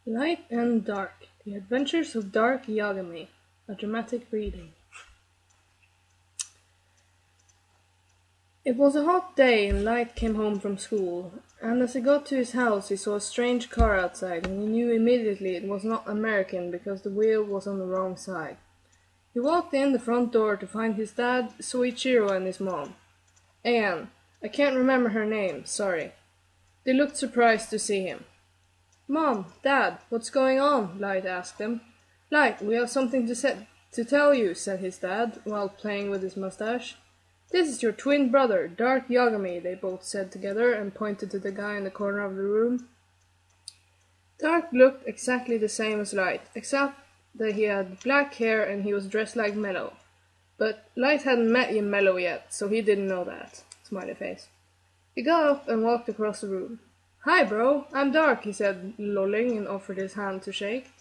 Light and Dark: The Adventures of Dark Yagami, a dramatic reading. It was a hot day and Light came home from school, and as he got to his house he saw a strange car outside and he knew immediately it was not American because the wheel was on the wrong side. He walked in the front door to find his dad, Soichiro, and his mom. Anne, I can't remember her name, sorry. They looked surprised to see him. Mom, Dad, what's going on? Light asked them. Light, we have something to tell you, said his dad, while playing with his mustache. This is your twin brother, Dark Yagami, they both said together and pointed to the guy in the corner of the room. Dark looked exactly the same as Light, except that he had black hair and he was dressed like Mellow. But Light hadn't met Mellow yet, so he didn't know that. Smiley face. He got up and walked across the room. Hi, bro, I'm Dark, he said, lolling, and offered his hand to shake.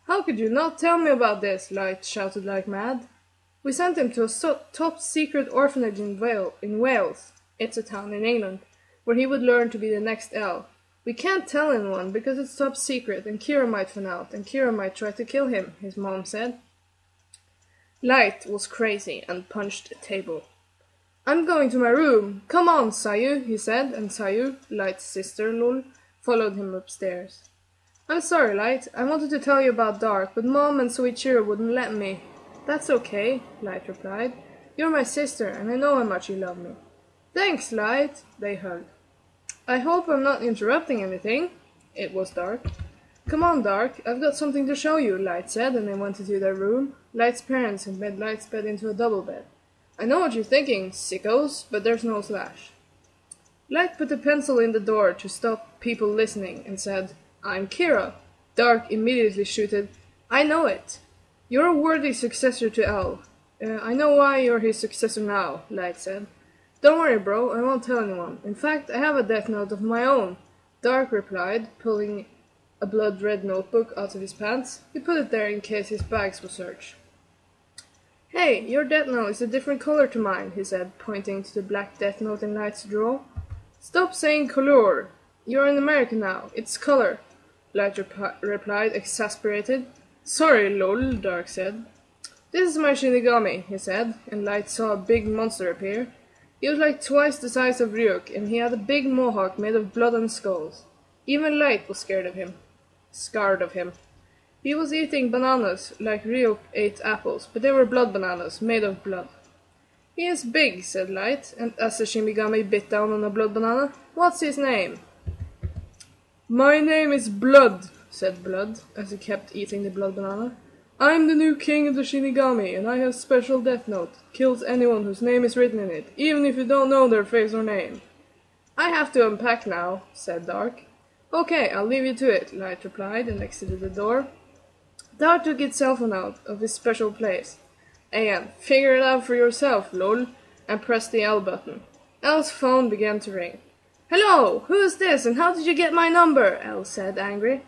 How could you not tell me about this? Light shouted like mad. We sent him to a top-secret orphanage in Wales. It's a town in England, where he would learn to be the next L. We can't tell anyone because it's top secret and Kira might find out and Kira might try to kill him, his mom said. Light was crazy and punched a table. I'm going to my room. Come on, Sayu, he said, and Sayu, Light's sister, lol, followed him upstairs. I'm sorry, Light. I wanted to tell you about Dark, but Mom and Soichiro wouldn't let me. That's okay, Light replied. You're my sister, and I know how much you love me. Thanks, Light, they hugged. I hope I'm not interrupting anything. It was Dark. Come on, Dark, I've got something to show you, Light said, and they went into their room. Light's parents had made Light's bed into a double bed. I know what you're thinking, sickos, but there's no slash. Light put a pencil in the door to stop people listening and said, I'm Kira. Dark immediately shouted, I know it. You're a worthy successor to L. I know why you're his successor now, Light said. Don't worry, bro, I won't tell anyone. In fact, I have a death note of my own. Dark replied, pulling a blood-red notebook out of his pants. He put it there in case his bags were searched. Hey, your death note is a different color to mine, he said, pointing to the black death note in Light's drawer. Stop saying color. You're in America now. It's color, Light replied, exasperated. Sorry, lol, Dark said. This is my Shinigami, he said, and Light saw a big monster appear. He was like twice the size of Ryuk, and he had a big mohawk made of blood and skulls. Even Light was scared of him. He was eating bananas like Ryuk ate apples, but they were blood bananas, made of blood. He is big, said Light, and as the Shinigami bit down on a blood banana. What's his name? My name is Blood, said Blood, as he kept eating the blood banana. I'm the new king of the Shinigami, and I have special death note. Kills anyone whose name is written in it, even if you don't know their face or name. I have to unpack now, said Dark. Okay, I'll leave you to it, Light replied, and exited the door. Dark took his cell phone out of his special place. Anne, figure it out for yourself, lol, and pressed the L button. Elle's phone began to ring. Hello, who is this, and how did you get my number? Elle said, angry.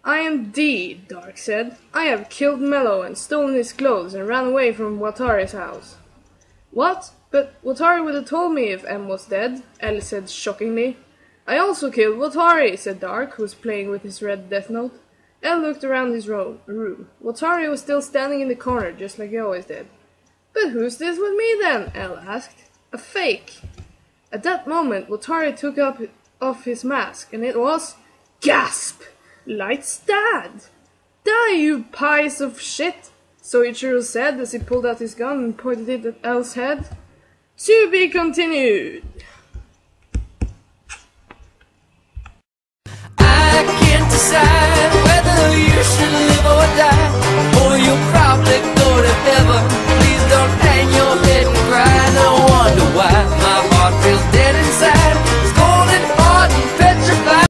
I am D, Dark said. I have killed Mellow and stolen his clothes and ran away from Watari's house. What? But Watari would have told me if M was dead, Elle said shockingly. I also killed Watari, said Dark, who was playing with his red death note. Elle looked around his room. Watari was still standing in the corner, just like he always did. But who's this with me then? Elle asked. A fake. At that moment, Watari took off his mask, and it was... Gasp! Light's dad! Die, you pies of shit! Soichiro said as he pulled out his gun and pointed it at Elle's head. To be continued! I can't decide.